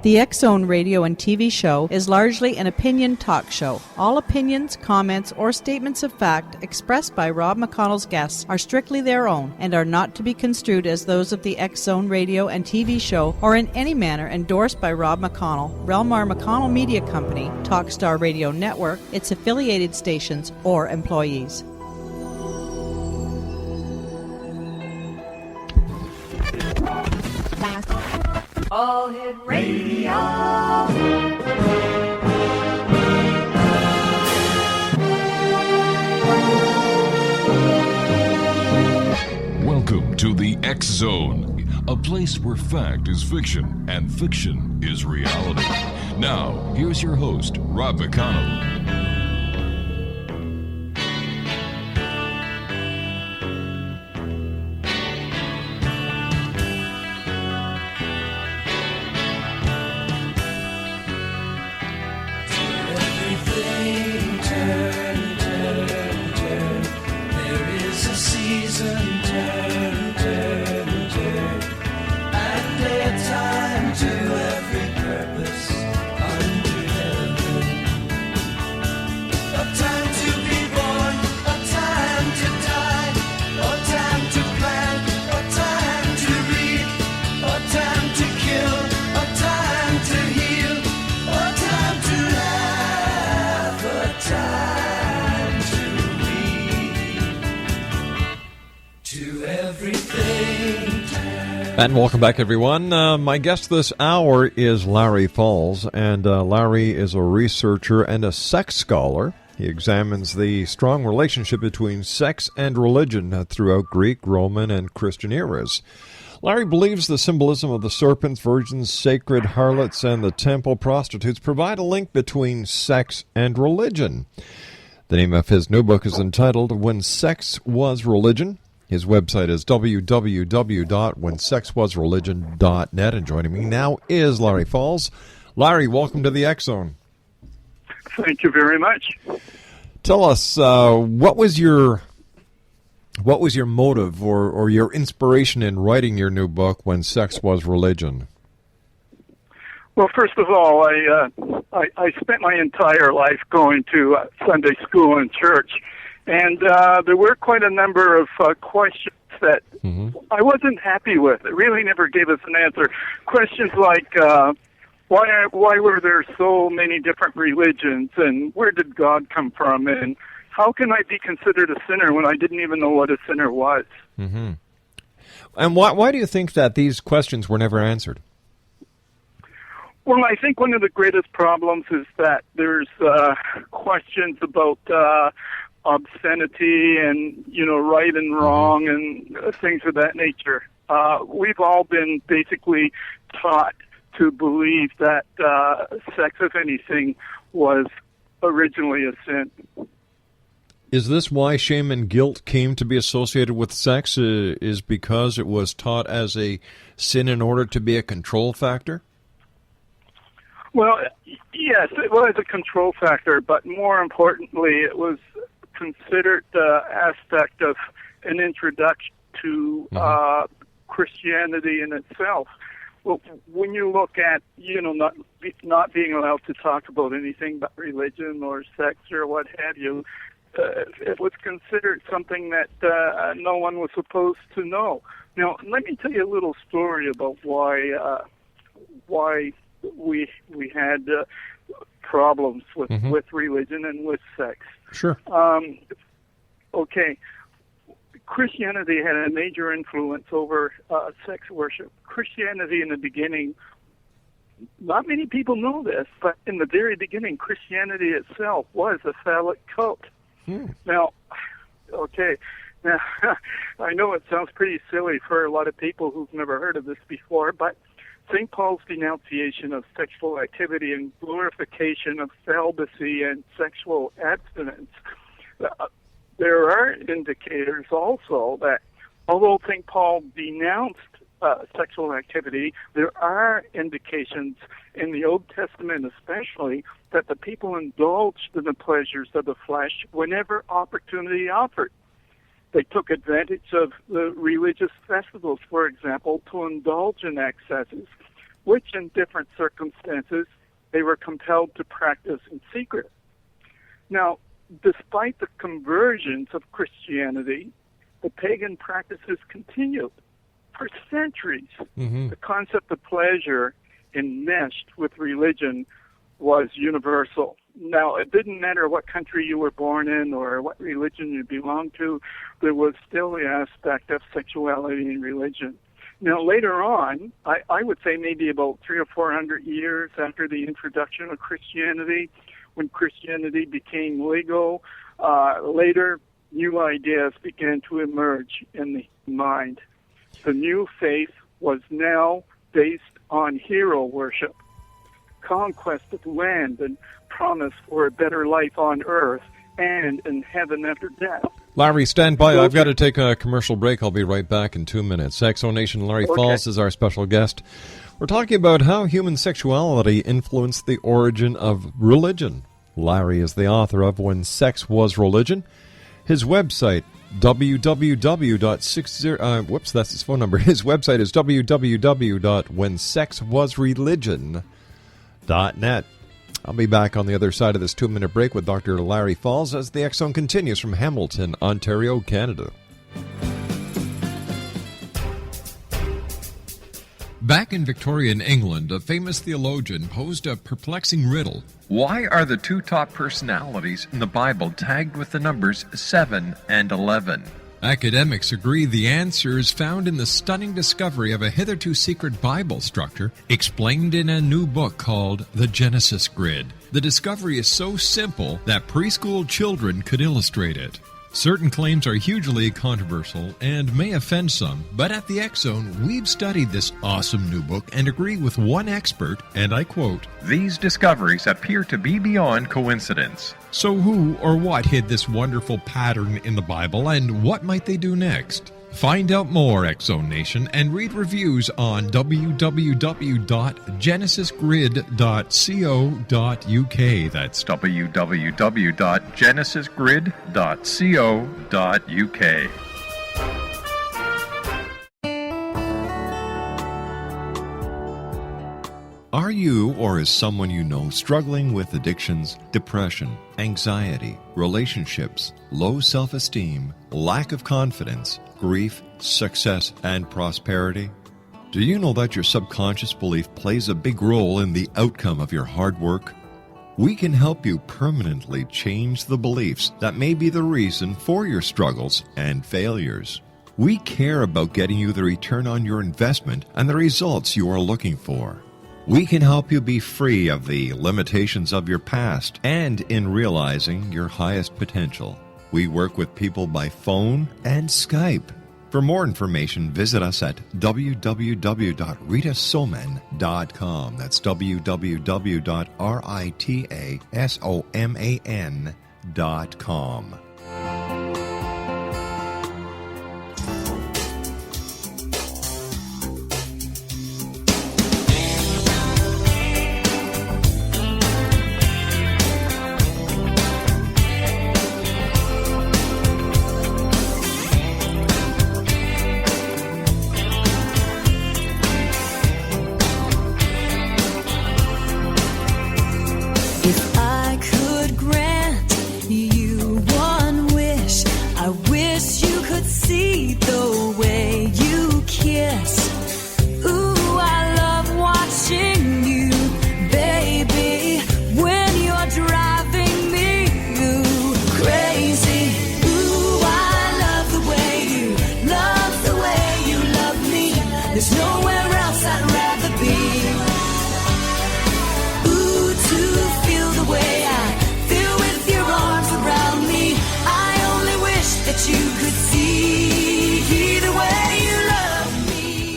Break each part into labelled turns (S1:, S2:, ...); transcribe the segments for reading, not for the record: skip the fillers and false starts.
S1: The X-Zone radio and TV show is largely an opinion talk show. All opinions, comments, or statements of fact expressed by Rob McConnell's guests are strictly their own and are not to be construed as those of the X-Zone radio and TV show or in any manner endorsed by Rob McConnell, Relmar McConnell Media Company, Talkstar Radio Network, its affiliated stations, or employees.
S2: All Hit Radio.
S3: Welcome to the X-Zone, a place where fact is fiction and fiction is reality. Now, here's your host, Rob McConnell.
S4: And welcome back, everyone. My guest this hour is Larry Falls, and Larry is a researcher and a sex scholar. He examines the strong relationship between sex and religion throughout Greek, Roman, and Christian eras. Larry believes the symbolism of the serpents, virgins, sacred harlots, and the temple prostitutes provide a link between sex and religion. The name of his new book is entitled When Sex Was Religion. His website is www.whensexwasreligion.net. And joining me now is Larry Falls. Larry, welcome to the X-Zone.
S5: Thank you very much.
S4: Tell us, what was your motive or your inspiration in writing your new book, When Sex Was Religion?
S5: Well, first of all, I spent my entire life going to Sunday school and church. And there were quite a number of questions that I wasn't happy with. It really never gave us an answer. Questions like, why were there so many different religions, and where did God come from, and how can I be considered a sinner when I didn't even know what a sinner was?
S4: Mm-hmm. And why do you think that these questions were never answered?
S5: Well, I think one of the greatest problems is that there's questions about obscenity and, right and wrong and things of that nature. We've all been basically taught to believe that sex, if anything, was originally a sin.
S4: Is this why shame and guilt came to be associated with sex, is because it was taught as a sin in order to be a control factor?
S5: Well, yes, it was a control factor, but more importantly, it was considered the aspect of an introduction to Christianity in itself. Well, when you look at, not being allowed to talk about anything but religion or sex or what have you, it was considered something that no one was supposed to know. Now, let me tell you a little story about why we had problems with religion and with sex.
S4: Sure.
S5: Okay. Christianity had a major influence over sex worship. Christianity in the beginning, not many people know this, but in the very beginning, Christianity itself was a phallic cult. Now, I know it sounds pretty silly for a lot of people who've never heard of this before, but St. Paul's denunciation of sexual activity and glorification of celibacy and sexual abstinence, there are indicators also that although St. Paul denounced sexual activity, there are indications in the Old Testament especially that the people indulged in the pleasures of the flesh whenever opportunity offered. They took advantage of the religious festivals, for example, to indulge in excesses. which in different circumstances they were compelled to practice in secret. Now, despite the conversions of Christianity, the pagan practices continued for centuries.
S4: Mm-hmm.
S5: The concept of pleasure enmeshed with religion was universal. Now, it didn't matter what country you were born in or what religion you belonged to, there was still the aspect of sexuality in religion. Now, later on, I would say maybe about 300 or 400 years after the introduction of Christianity, when Christianity became legal, later new ideas began to emerge in the mind. The new faith was now based on hero worship, conquest of land, and promise for a better life on earth and in heaven after death.
S4: Larry, stand by. I've got to take a commercial break. I'll be right back in 2 minutes. Exonation Larry Falls is our special guest. We're talking about how human sexuality influenced the origin of religion. Larry is the author of When Sex Was Religion. His website, that's his phone number. His website is www.whensexwasreligion.net. I'll be back on the other side of this 2-minute break with Dr. Larry Falls as the X Zone continues from Hamilton, Ontario, Canada. Back in Victorian England, a famous theologian posed a perplexing riddle. Why are the two top personalities in the Bible tagged with the numbers 7 and 11? Academics agree the answer is found in the stunning discovery of a hitherto secret Bible structure explained in a new book called The Genesis Grid. The discovery is so simple that preschool children could illustrate it. Certain claims are hugely controversial and may offend some, but at the X Zone, we've studied this awesome new book and agree with one expert, and I quote, "These discoveries appear to be beyond coincidence." So who or what hid this wonderful pattern in the Bible, and what might they do next? Find out more, X Zone Nation, and read reviews on www.genesisgrid.co.uk. That's www.genesisgrid.co.uk. Are you or is someone you know struggling with addictions, depression, anxiety, relationships, low self-esteem, lack of confidence, grief, success, and prosperity? Do you know that your subconscious belief plays a big role in the outcome of your hard work? We can help you permanently change the beliefs that may be the reason for your struggles and failures. We care about getting you the return on your investment and the results you are looking for. We can help you be free of the limitations of your past and in realizing your highest potential. We work with people by phone and Skype. For more information, visit us at www.ritasoman.com. That's www.ritasoman.com.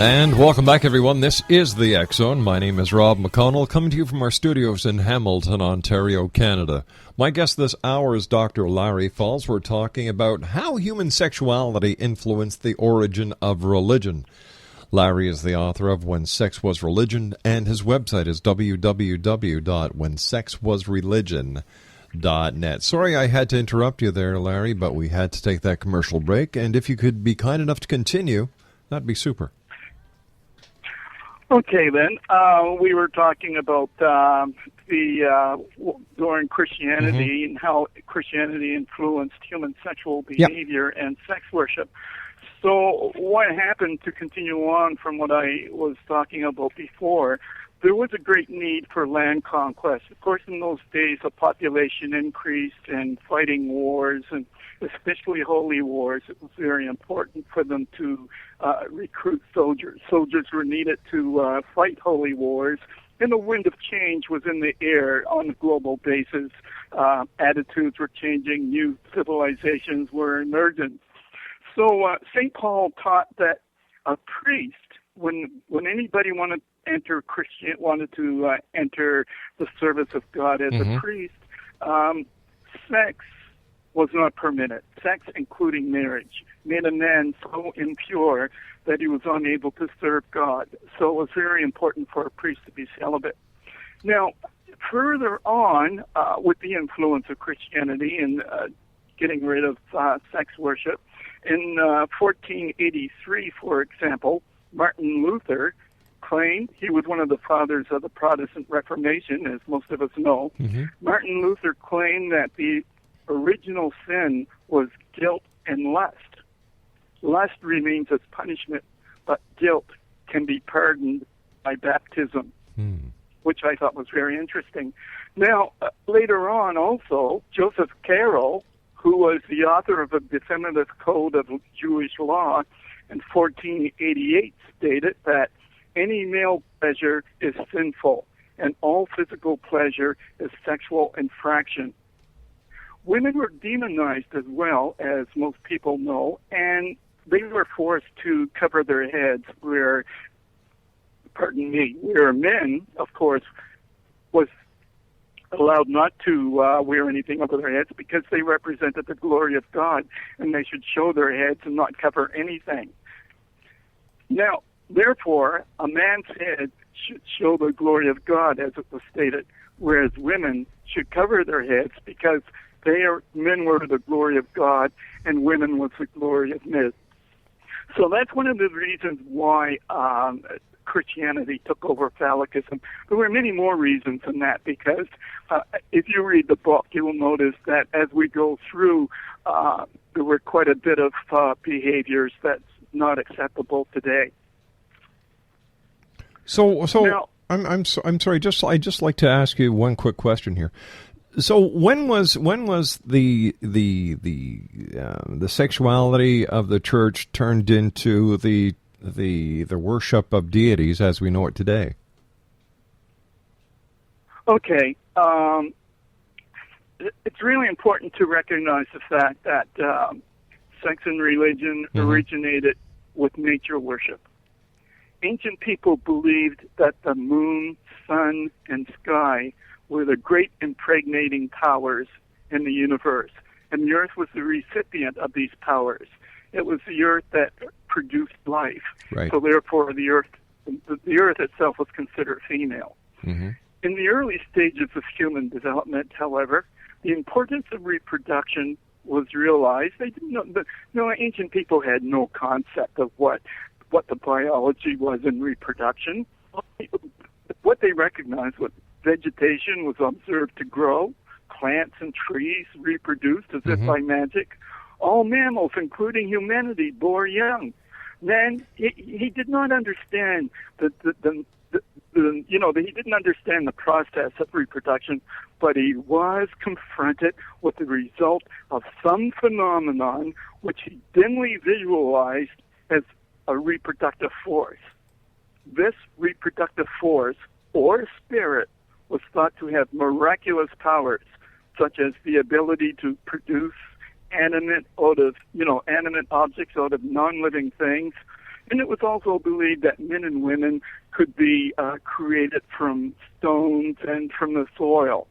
S4: And welcome back, everyone. This is the X Zone. My name is Rob McConnell, coming to you from our studios in Hamilton, Ontario, Canada. My guest this hour is Dr. Larry Falls. We're talking about how human sexuality influenced the origin of religion. Larry is the author of When Sex Was Religion, and his website is www.whensexwasreligion.net. Sorry I had to interrupt you there, Larry, but we had to take that commercial break, and if you could be kind enough to continue, that'd be super.
S5: Okay, then. We were talking about during Christianity and how Christianity influenced human sexual behavior and sex worship. So what happened, to continue on from what I was talking about before, there was a great need for land conquest. Of course, in those days, the population increased and fighting wars, and especially holy wars. It was very important for them to recruit soldiers. Soldiers were needed to fight holy wars, and the wind of change was in the air on a global basis. Attitudes were changing. New civilizations were emerging. So St. Paul taught that a priest, when anybody wanted to enter the service of God as a priest, sex was not permitted. Sex, including marriage, made a man so impure that he was unable to serve God. So it was very important for a priest to be celibate. Now, further on, with the influence of Christianity and getting rid of sex worship, in 1483, for example, Martin Luther claimed, he was one of the fathers of the Protestant Reformation, as most of us know. Martin Luther claimed that the original sin was guilt and lust. Lust remains as punishment, but guilt can be pardoned by baptism, which I thought was very interesting. Now, later on also, Joseph Carroll, who was the author of a definitive code of Jewish law in 1488, stated that any male pleasure is sinful, and all physical pleasure is sexual infraction. Women were demonized as well, as most people know, and they were forced to cover their heads where men, of course, was allowed not to wear anything over their heads because they represented the glory of God, and they should show their heads and not cover anything. Now, therefore, a man's head should show the glory of God, as it was stated, whereas women should cover their heads because men were the glory of God and women was the glory of men. So that's one of the reasons why Christianity took over phallicism. There were many more reasons than that, because if you read the book, you will notice that as we go through, there were quite a bit of behaviors that's not acceptable today.
S4: So
S5: now,
S4: I'm sorry. I'd just like to ask you one quick question here. So when was the sexuality of the church turned into the worship of deities as we know it today?
S5: Okay, it's really important to recognize the fact that sex and religion originated with nature worship. Ancient people believed that the moon, sun, and sky were the great impregnating powers in the universe, and the earth was the recipient of these powers. It was the earth that produced life.
S4: Right.
S5: So therefore, the earth itself was considered female.
S4: Mm-hmm.
S5: In the early stages of human development, however, the importance of reproduction was realized. They didn't know. Ancient people had no concept of what the biology was in reproduction. What they recognized was vegetation was observed to grow, plants and trees reproduced as if by magic. All mammals, including humanity, bore young. Then he did not understand he didn't understand the process of reproduction, but he was confronted with the result of some phenomenon which he dimly visualized as a reproductive force. This reproductive force, or spirit, was thought to have miraculous powers, such as the ability to produce animate objects out of non-living things. And it was also believed that men and women could be created from stones and from the soil.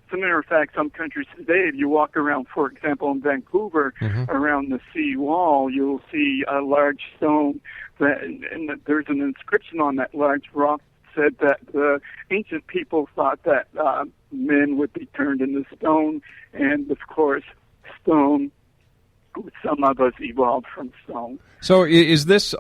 S5: As a matter of fact, some countries today, if you walk around, for example, in Vancouver, around the sea wall, you'll see a large stone, and there's an inscription on that large rock said that the ancient people thought that men would be turned into stone, and of course, stone, some of us evolved from stone.
S4: So is this